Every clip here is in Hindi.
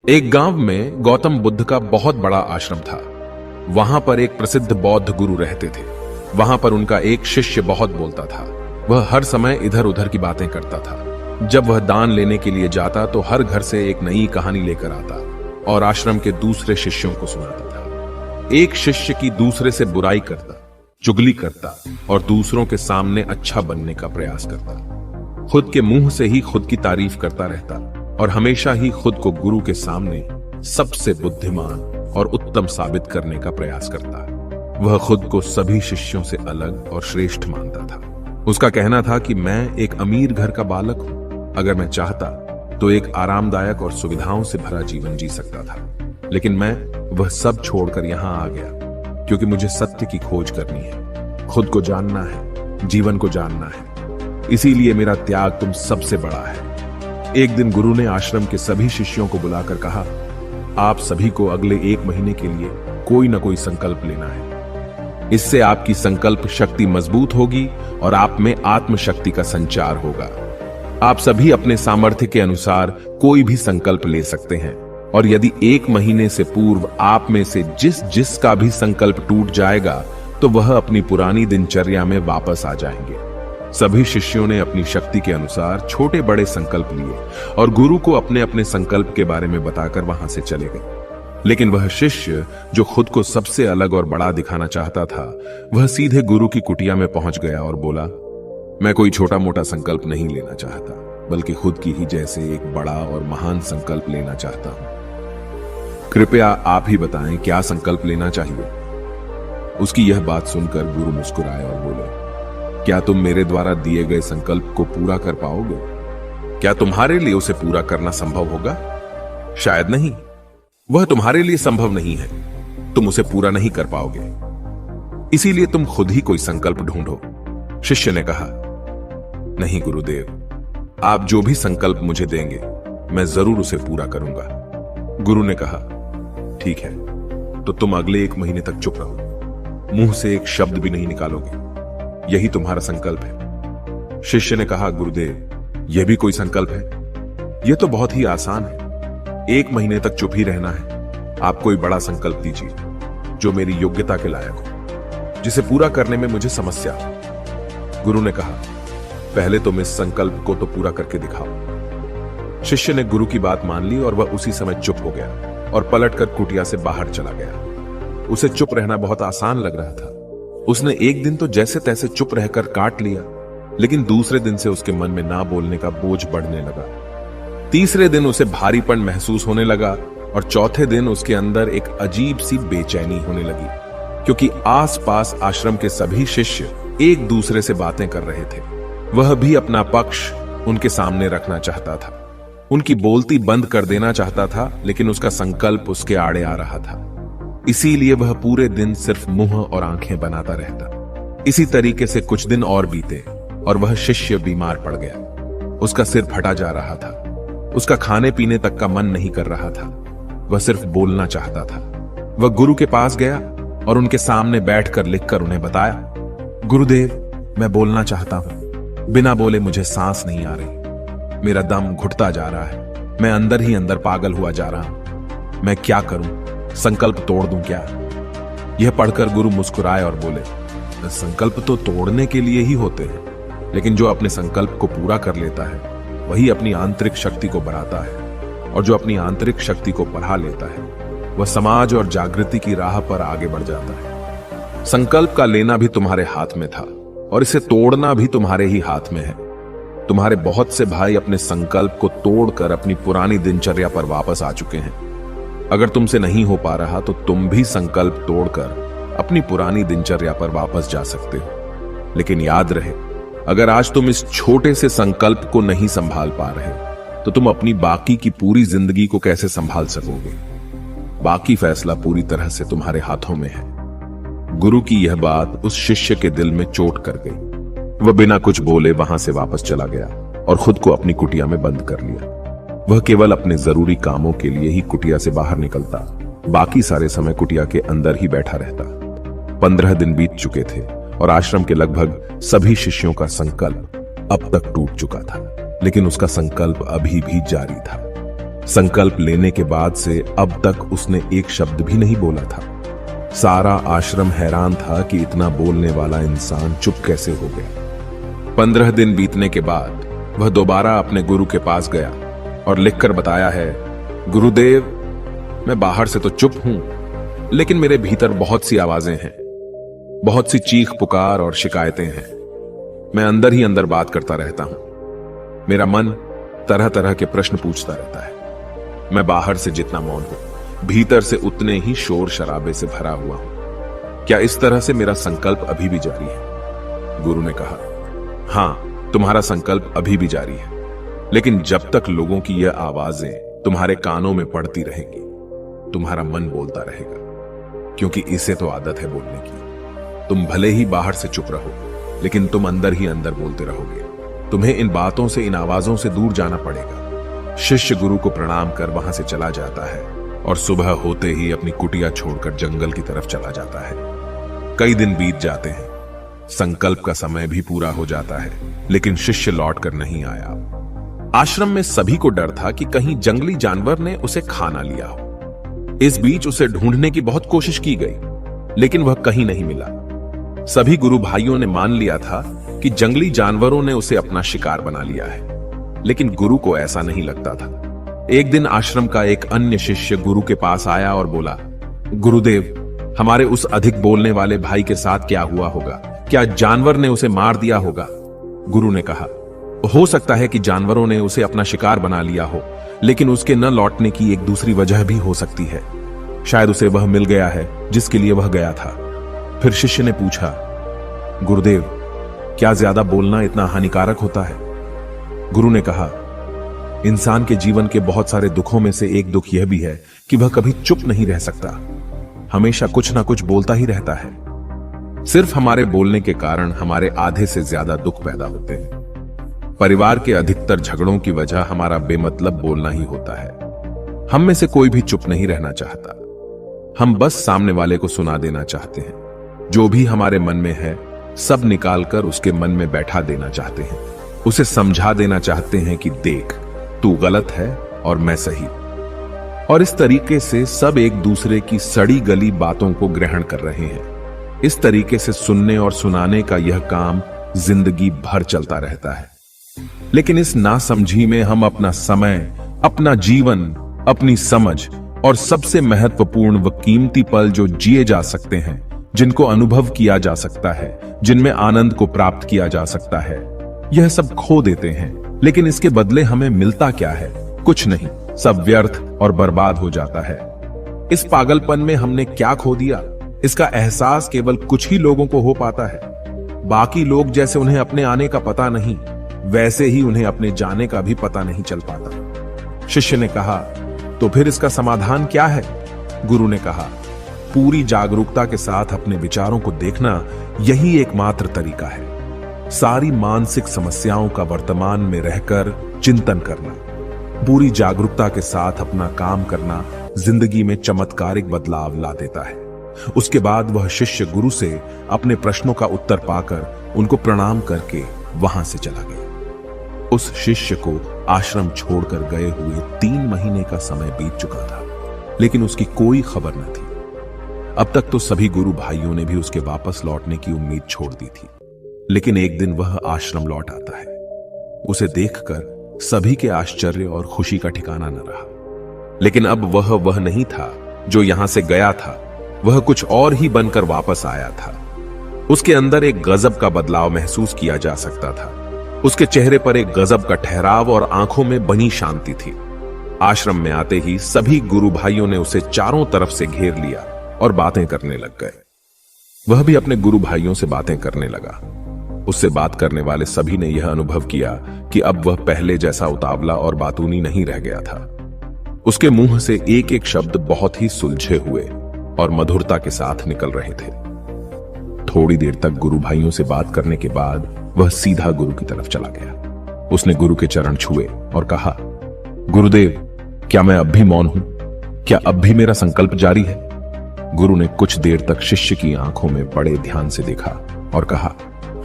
एक गांव में गौतम बुद्ध का बहुत बड़ा आश्रम था। वहां पर एक प्रसिद्ध बौद्ध गुरु रहते थे। वहां पर उनका एक शिष्य बहुत बोलता था। वह हर समय इधर उधर की बातें करता था। जब वह दान लेने के लिए जाता तो हर घर से एक नई कहानी लेकर आता और आश्रम के दूसरे शिष्यों को सुनाता था। एक शिष्य की दूसरे से बुराई करता, चुगली करता और दूसरों के सामने अच्छा बनने का प्रयास करता। खुद के मुंह से ही खुद की तारीफ करता रहता और हमेशा ही खुद को गुरु के सामने सबसे बुद्धिमान और उत्तम साबित करने का प्रयास करता। वह खुद को सभी शिष्यों से अलग और श्रेष्ठ मानता था। उसका कहना था कि मैं एक अमीर घर का बालक हूं। अगर मैं चाहता तो एक आरामदायक और सुविधाओं से भरा जीवन जी सकता था, लेकिन मैं वह सब छोड़कर यहां आ गया क्योंकि मुझे सत्य की खोज करनी है, खुद को जानना है, जीवन को जानना है। इसीलिए मेरा त्याग तुम सबसे बड़ा है। एक दिन गुरु ने आश्रम के सभी शिष्यों को बुलाकर कहा, आप सभी को अगले 1 महीने के लिए कोई ना कोई संकल्प लेना है। इससे आपकी संकल्प शक्ति मजबूत होगी और आप में आत्मशक्ति का संचार होगा। आप सभी अपने सामर्थ्य के अनुसार कोई भी संकल्प ले सकते हैं और यदि 1 महीने से पूर्व आप में से जिसका भी संकल्प टूट जाएगा तो वह अपनी पुरानी दिनचर्या में वापस आ जाएंगे। सभी शिष्यों ने अपनी शक्ति के अनुसार छोटे बड़े संकल्प लिए और गुरु को अपने अपने संकल्प के बारे में बताकर वहां से चले गए। लेकिन वह शिष्य जो खुद को सबसे अलग और बड़ा दिखाना चाहता था, वह सीधे गुरु की कुटिया में पहुंच गया और बोला, मैं कोई छोटा मोटा संकल्प नहीं लेना चाहता, बल्कि खुद की ही जैसे एक बड़ा और महान संकल्प लेना चाहता हूं। कृपया आप ही बताएं क्या संकल्प लेना चाहिए। उसकी यह बात सुनकर गुरु मुस्कुराए और बोले, क्या तुम मेरे द्वारा दिए गए संकल्प को पूरा कर पाओगे? क्या तुम्हारे लिए उसे पूरा करना संभव होगा? शायद नहीं। वह तुम्हारे लिए संभव नहीं है। तुम उसे पूरा नहीं कर पाओगे। इसीलिए तुम खुद ही कोई संकल्प ढूंढो। शिष्य ने कहा, नहीं गुरुदेव, आप जो भी संकल्प मुझे देंगे मैं जरूर उसे पूरा करूंगा। गुरु ने कहा, ठीक है, तो तुम अगले 1 महीने तक चुप रहो, मुंह से एक शब्द भी नहीं निकालोगे। यही तुम्हारा संकल्प है। शिष्य ने कहा, गुरुदेव, यह भी कोई संकल्प है? यह तो बहुत ही आसान है। 1 महीने तक चुप ही रहना है। आप कोई बड़ा संकल्प दीजिए जो मेरी योग्यता के लायक हो, जिसे पूरा करने में मुझे समस्या हो। गुरु ने कहा, पहले तुम इस संकल्प को तो पूरा करके दिखाओ। शिष्य ने गुरु की बात मान ली और वह उसी समय चुप हो गया और पलटकर कुटिया से बाहर चला गया। उसे चुप रहना बहुत आसान लग रहा था। उसने एक दिन तो जैसे तैसे चुप रहकर काट लिया, लेकिन दूसरे दिन से उसके मन में ना बोलने का बोझ बढ़ने लगा। तीसरे दिन उसे भारीपन महसूस होने लगा और चौथे दिन उसके अंदर एक अजीब सी बेचैनी होने लगी, क्योंकि आसपास आश्रम के सभी शिष्य एक दूसरे से बातें कर रहे थे। वह भी अपना पक्ष उनके सामने रखना चाहता था, उनकी बोलती बंद कर देना चाहता था, लेकिन उसका संकल्प उसके आड़े आ रहा था। इसीलिए वह पूरे दिन सिर्फ मुंह और आंखें बनाता रहता। इसी तरीके से कुछ दिन और बीते और वह शिष्य बीमार पड़ गया। उसका सिर फटा जा रहा था। उसका खाने पीने तक का मन नहीं कर रहा था। वह सिर्फ बोलना चाहता था। वह गुरु के पास गया और उनके सामने बैठकर लिखकर उन्हें बताया, गुरुदेव, मैं बोलना चाहता हूं। बिना बोले मुझे सांस नहीं आ रही। मेरा दम घुटता जा रहा है। मैं अंदर ही अंदर पागल हुआ जा रहा हूं। मैं क्या करूं? संकल्प तोड़ दूं क्या? यह पढ़कर गुरु मुस्कुराए और बोले, संकल्प तो तोड़ने के लिए ही होते हैं, लेकिन जो अपने संकल्प को पूरा कर लेता है वही अपनी आंतरिक शक्ति को बढ़ाता है, और जो अपनी आंतरिक शक्ति को बढ़ा लेता है वह समाज और जागृति की राह पर आगे बढ़ जाता है। संकल्प का लेना भी तुम्हारे हाथ में था और इसे तोड़ना भी तुम्हारे ही हाथ में है। तुम्हारे बहुत से भाई अपने संकल्प को तोड़कर अपनी पुरानी दिनचर्या पर वापस आ चुके हैं। अगर तुमसे नहीं हो पा रहा तो तुम भी संकल्प तोड़कर अपनी पुरानी दिनचर्या पर वापस जा सकते हो। लेकिन याद रहे, अगर आज तुम इस छोटे से संकल्प को नहीं संभाल पा रहे तो तुम अपनी बाकी की पूरी जिंदगी को कैसे संभाल सकोगे? बाकी फैसला पूरी तरह से तुम्हारे हाथों में है। गुरु की यह बात उस शिष्य के दिल में चोट कर गई। वह बिना कुछ बोले वहां से वापस चला गया और खुद को अपनी कुटिया में बंद कर लिया। वह केवल अपने जरूरी कामों के लिए ही कुटिया से बाहर निकलता, बाकी सारे समय कुटिया के अंदर ही बैठा रहता। 15 दिन बीत चुके थे और आश्रम के लगभग सभी शिष्यों का संकल्प अब तक टूट चुका था, लेकिन उसका संकल्प अभी भी जारी था। संकल्प लेने के बाद से अब तक उसने एक शब्द भी नहीं बोला था। सारा आश्रम हैरान था कि इतना बोलने वाला इंसान चुप कैसे हो गया। 15 दिन बीतने के बाद वह दोबारा अपने गुरु के पास गया और लिखकर बताया है, गुरुदेव, मैं बाहर से तो चुप हूं, लेकिन मेरे भीतर बहुत सी आवाजें हैं, बहुत सी चीख पुकार और शिकायतें हैं। मैं अंदर ही अंदर बात करता रहता हूं। मेरा मन तरह तरह के प्रश्न पूछता रहता है। मैं बाहर से जितना मौन हूं, भीतर से उतने ही शोर शराबे से भरा हुआ हूं। क्या इस तरह से मेरा संकल्प अभी भी जारी है? गुरु ने कहा, हां, तुम्हारा संकल्प अभी भी जारी है, लेकिन जब तक लोगों की यह आवाजें तुम्हारे कानों में पड़ती रहेंगी, तुम्हारा मन बोलता रहेगा, क्योंकि इसे तो आदत है बोलने की। तुम भले ही बाहर से चुप रहो, लेकिन तुम अंदर ही अंदर बोलते रहोगे। तुम्हें इन बातों से, इन आवाजों से दूर जाना पड़ेगा। शिष्य गुरु को प्रणाम कर वहां से चला जाता है और सुबह होते ही अपनी कुटिया छोड़कर जंगल की तरफ चला जाता है। कई दिन बीत जाते हैं, संकल्प का समय भी पूरा हो जाता है, लेकिन शिष्य लौट कर नहीं आया। आश्रम में सभी को डर था कि कहीं जंगली जानवर ने उसे खा ना लिया हो। इस बीच उसे ढूंढने की बहुत कोशिश की गई, लेकिन वह कहीं नहीं मिला। सभी गुरु भाइयों ने मान लिया था कि जंगली जानवरों ने उसे अपना शिकार बना लिया है, लेकिन गुरु को ऐसा नहीं लगता था। एक दिन आश्रम का एक अन्य शिष्य गुरु के पास आया और बोला, गुरुदेव, हमारे उस अधिक बोलने वाले भाई के साथ क्या हुआ होगा? क्या जानवर ने उसे मार दिया होगा? गुरु ने कहा, हो सकता है कि जानवरों ने उसे अपना शिकार बना लिया हो, लेकिन उसके न लौटने की एक दूसरी वजह भी हो सकती है। शायद उसे वह मिल गया है जिसके लिए वह गया था। फिर शिष्य ने पूछा, गुरुदेव, क्या ज्यादा बोलना इतना हानिकारक होता है? गुरु ने कहा, इंसान के जीवन के बहुत सारे दुखों में से एक दुख यह भी है कि वह कभी चुप नहीं रह सकता, हमेशा कुछ ना कुछ बोलता ही रहता है। सिर्फ हमारे बोलने के कारण हमारे आधे से ज्यादा दुख पैदा होते हैं। परिवार के अधिकतर झगड़ों की वजह हमारा बेमतलब बोलना ही होता है। हम में से कोई भी चुप नहीं रहना चाहता। हम बस सामने वाले को सुना देना चाहते हैं। जो भी हमारे मन में है सब निकालकर उसके मन में बैठा देना चाहते हैं। उसे समझा देना चाहते हैं कि देख, तू गलत है और मैं सही। और इस तरीके से सब एक दूसरे की सड़ी गली बातों को ग्रहण कर रहे हैं। इस तरीके से सुनने और सुनाने का यह काम जिंदगी भर चलता रहता है। लेकिन इस नासमझी में हम अपना समय, अपना जीवन, अपनी समझ और सबसे महत्वपूर्ण व कीमती पल जो जिए जा सकते हैं, जिनको अनुभव किया जा सकता है, जिनमें आनंद को प्राप्त किया जा सकता है, यह सब खो देते हैं। लेकिन इसके बदले हमें मिलता क्या है? कुछ नहीं, सब व्यर्थ और बर्बाद हो जाता है। इस पागलपन में हमने क्या खो दिया, इसका एहसास केवल कुछ ही लोगों को हो पाता है। बाकी लोग जैसे उन्हें अपने आने का पता नहीं, वैसे ही उन्हें अपने जाने का भी पता नहीं चल पाता। शिष्य ने कहा, तो फिर इसका समाधान क्या है? गुरु ने कहा, पूरी जागरूकता के साथ अपने विचारों को देखना यही एकमात्र तरीका है। सारी मानसिक समस्याओं का वर्तमान में रहकर चिंतन करना, पूरी जागरूकता के साथ अपना काम करना जिंदगी में चमत्कारिक बदलाव ला देता है। उसके बाद वह शिष्य गुरु से अपने प्रश्नों का उत्तर पाकर उनको प्रणाम करके वहां से चला गया। उस शिष्य को आश्रम छोड़कर गए हुए 3 महीने का समय बीत चुका था, लेकिन उसकी कोई खबर न थी। अब तक तो सभी गुरु भाइयों ने भी उसके वापस लौटने की उम्मीद छोड़ दी थी, लेकिन एक दिन वह आश्रम लौट आता है। उसे देखकर सभी के आश्चर्य और खुशी का ठिकाना न रहा। लेकिन अब वह नहीं था जो यहां से गया था, वह कुछ और ही बनकर वापस आया था। उसके अंदर एक गजब का बदलाव महसूस किया जा सकता था। उसके चेहरे पर एक गजब का ठहराव और आंखों में बनी शांति थी। आश्रम में आते ही सभी गुरु भाइयों ने उसे चारों तरफ से घेर लिया और बातें करने लग गए। वह भी अपने गुरु भाइयों से बातें करने लगा। उससे बात करने वाले सभी ने यह अनुभव किया कि अब वह पहले जैसा उतावला और बातूनी नहीं रह गया था। उसके मुंह से एक एक शब्द बहुत ही सुलझे हुए और मधुरता के साथ निकल रहे थे। थोड़ी देर तक गुरु भाइयों से बात करने के बाद वह सीधा गुरु की तरफ चला गया। उसने गुरु के चरण छुए और कहा, गुरुदेव, क्या मैं अब भी मौन हूं? क्या अब भी मेरा संकल्प जारी है? गुरु ने कुछ देर तक शिष्य की आंखों में बड़े ध्यान से देखा और कहा,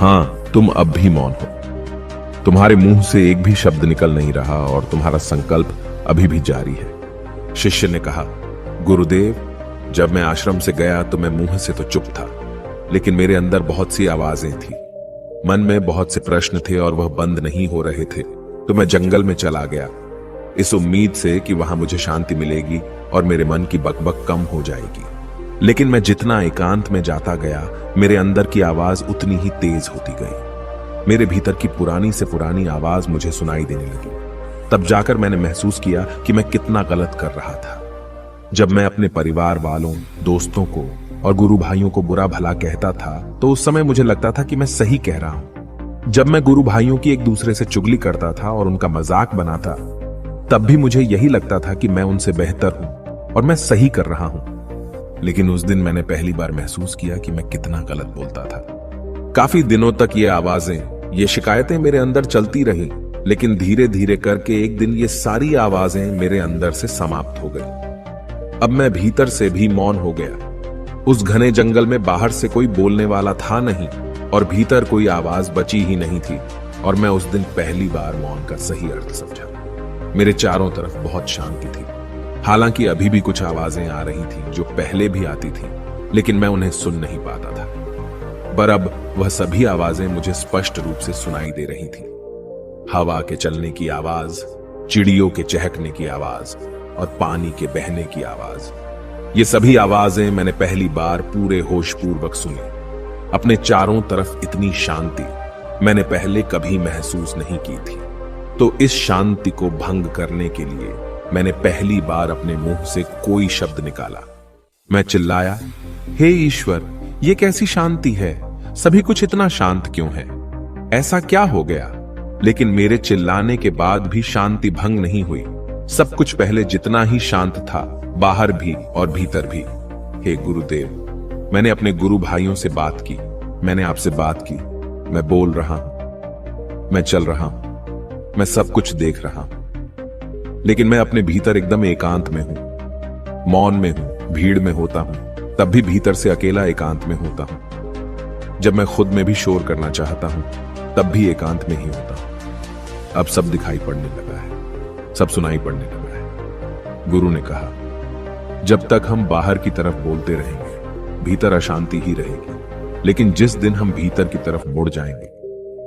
हां, तुम अब भी मौन हो। तुम्हारे मुंह से एक भी शब्द निकल नहीं रहा और तुम्हारा संकल्प अभी भी जारी है। शिष्य ने कहा, गुरुदेव, जब मैं आश्रम से गया तो मैं मुंह से तो चुप था, लेकिन मेरे अंदर बहुत सी आवाजें थी। मन में बहुत से प्रश्न थे और वह बंद नहीं हो रहे थे। तो मैं जंगल में चला गया, इस उम्मीद से कि वहां मुझे शांति मिलेगी और मेरे मन की बकबक कम हो जाएगी। लेकिन मैं जितना एकांत में जाता गया, मेरे अंदर की आवाज उतनी ही तेज होती गई। मेरे भीतर की पुरानी से पुरानी आवाज मुझे सुनाई देने लगी। तब जाकर मैंने महसूस किया कि मैं कितना गलत कर रहा था। जब मैं अपने परिवार वालों, दोस्तों को और गुरु भाइयों को बुरा भला कहता था तो उस समय मुझे लगता था कि मैं सही कह रहा हूं। जब मैं गुरु भाइयों की एक दूसरे से चुगली करता था और उनका मजाक बनाता, तब भी मुझे यही लगता था कि मैं उनसे बेहतर हूं और मैं सही कर रहा हूं। लेकिन उस दिन मैंने पहली बार महसूस किया कि मैं कितना गलत बोलता था। काफी दिनों तक ये आवाजें, ये शिकायतें मेरे अंदर चलती रहीं, लेकिन धीरे धीरे करके एक दिन ये सारी आवाजें मेरे अंदर से समाप्त हो गई। अब मैं भीतर से भी मौन हो गया। उस घने जंगल में बाहर से कोई बोलने वाला था नहीं और भीतर कोई आवाज बची ही नहीं थी, और मैं उस दिन पहली बार मौन का सही अर्थ समझा। मेरे चारों तरफ बहुत शांति थी। हालांकि अभी भी कुछ आवाजें आ रही थी जो पहले भी आती थी, लेकिन मैं उन्हें सुन नहीं पाता था। पर अब वह सभी आवाजें मुझे स्पष्ट रूप से सुनाई दे रही थी। हवा के चलने की आवाज, चिड़ियों के चहकने की आवाज और पानी के बहने की आवाज, ये सभी आवाजें मैंने पहली बार पूरे होशपूर्वक सुनी। अपने चारों तरफ इतनी शांति मैंने पहले कभी महसूस नहीं की थी। तो इस शांति को भंग करने के लिए मैंने पहली बार अपने मुंह से कोई शब्द निकाला। मैं चिल्लाया, हे ईश्वर, ये कैसी शांति है? सभी कुछ इतना शांत क्यों है? ऐसा क्या हो गया? लेकिन मेरे चिल्लाने के बाद भी शांति भंग नहीं हुई। सब कुछ पहले जितना ही शांत था, बाहर भी और भीतर भी। हे गुरुदेव, मैंने अपने गुरु भाइयों से बात की, मैंने आपसे बात की। मैं बोल रहा हूं, मैं चल रहा हूं, मैं सब कुछ देख रहा हूं, लेकिन मैं अपने भीतर एकदम एकांत में हूं, मौन में हूं। भीड़ में होता हूं तब भी भीतर से अकेला एकांत में होता हूं। जब मैं खुद में भी शोर करना चाहता हूं तब भी एकांत में ही होता हूं। अब सब दिखाई पड़ने लगा है, सब सुनाई पड़ने लगा है। गुरु ने कहा, जब तक हम बाहर की तरफ बोलते रहेंगे, भीतर अशांति ही रहेगी। लेकिन जिस दिन हम भीतर की तरफ मुड़ जाएंगे,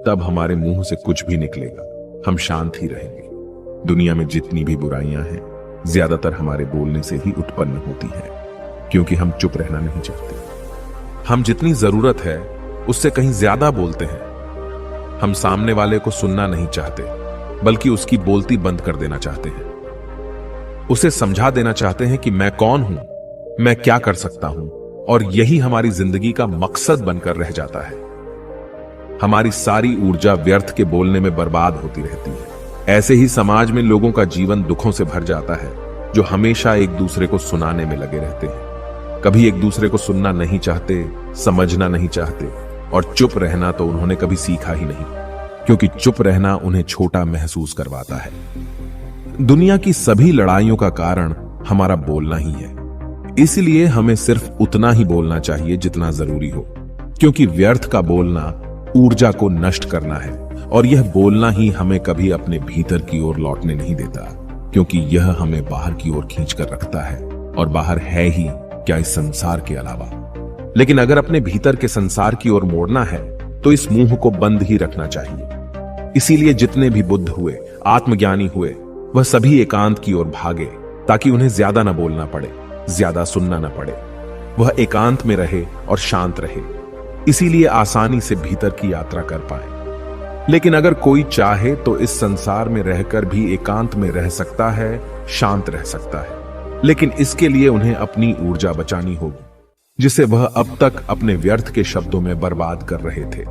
तब हमारे मुंह से कुछ भी निकलेगा, हम शांत ही रहेंगे। दुनिया में जितनी भी बुराइयां हैं, ज्यादातर हमारे बोलने से ही उत्पन्न होती है, क्योंकि हम चुप रहना नहीं चाहते। हम जितनी जरूरत है उससे कहीं ज्यादा बोलते हैं। हम सामने वाले को सुनना नहीं चाहते, बल्कि उसकी बोलती बंद कर देना चाहते हैं। उसे समझा देना चाहते हैं कि मैं कौन हूं, मैं क्या कर सकता हूं, और यही हमारी जिंदगी का मकसद बनकर रह जाता है। हमारी सारी ऊर्जा व्यर्थ के बोलने में बर्बाद होती रहती है। ऐसे ही समाज में लोगों का जीवन दुखों से भर जाता है, जो हमेशा एक दूसरे को सुनाने में लगे रहते हैं। कभी एक दूसरे को सुनना नहीं चाहते, समझना नहीं चाहते, और चुप रहना तो उन्होंने कभी सीखा ही नहीं, क्योंकि चुप रहना उन्हें छोटा महसूस करवाता है। दुनिया की सभी लड़ाइयों का कारण हमारा बोलना ही है। इसलिए हमें सिर्फ उतना ही बोलना चाहिए जितना जरूरी हो, क्योंकि व्यर्थ का बोलना ऊर्जा को नष्ट करना है, और यह बोलना ही हमें कभी अपने भीतर की ओर लौटने नहीं देता, क्योंकि यह हमें बाहर की ओर खींच कर रखता है, और बाहर है ही क्या इस संसार के अलावा। लेकिन अगर अपने भीतर के संसार की ओर मोड़ना है तो इस मुंह को बंद ही रखना चाहिए। इसीलिए जितने भी बुद्ध हुए, आत्मज्ञानी हुए, वह सभी एकांत की ओर भागे, ताकि उन्हें ज्यादा न बोलना पड़े, ज्यादा सुनना न पड़े। वह एकांत में रहे और शांत रहे, इसीलिए आसानी से भीतर की यात्रा कर पाए। लेकिन अगर कोई चाहे तो इस संसार में रहकर भी एकांत में रह सकता है, शांत रह सकता है, लेकिन इसके लिए उन्हें अपनी ऊर्जा बचानी होगी, जिसे वह अब तक अपने व्यर्थ के शब्दों में बर्बाद कर रहे थे।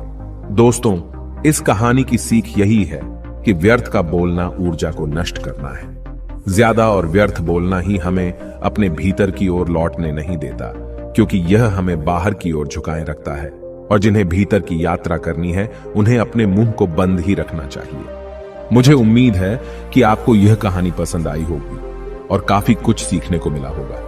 दोस्तों, इस कहानी की सीख यही है कि व्यर्थ का बोलना ऊर्जा को नष्ट करना है। ज्यादा और व्यर्थ बोलना ही हमें अपने भीतर की ओर लौटने नहीं देता, क्योंकि यह हमें बाहर की ओर झुकाए रखता है, और जिन्हें भीतर की यात्रा करनी है उन्हें अपने मुंह को बंद ही रखना चाहिए। मुझे उम्मीद है कि आपको यह कहानी पसंद आई होगी और काफी कुछ सीखने को मिला होगा।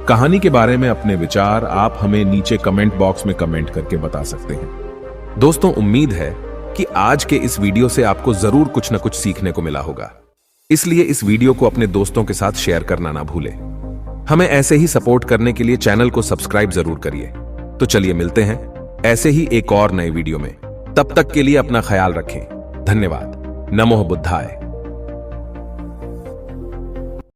कहानी के बारे में अपने विचार आप हमें नीचे कमेंट बॉक्स में कमेंट करके बता सकते हैं। दोस्तों, उम्मीद है कि आज के इस वीडियो से आपको जरूर कुछ न कुछ सीखने को मिला होगा। इसलिए इस वीडियो को अपने दोस्तों के साथ शेयर करना ना भूले। हमें ऐसे ही सपोर्ट करने के लिए चैनल को सब्सक्राइब जरूर करिए। तो चलिए मिलते हैं ऐसे ही एक और नए वीडियो में। तब तक के लिए अपना ख्याल रखें। धन्यवाद। नमो बुद्धाय।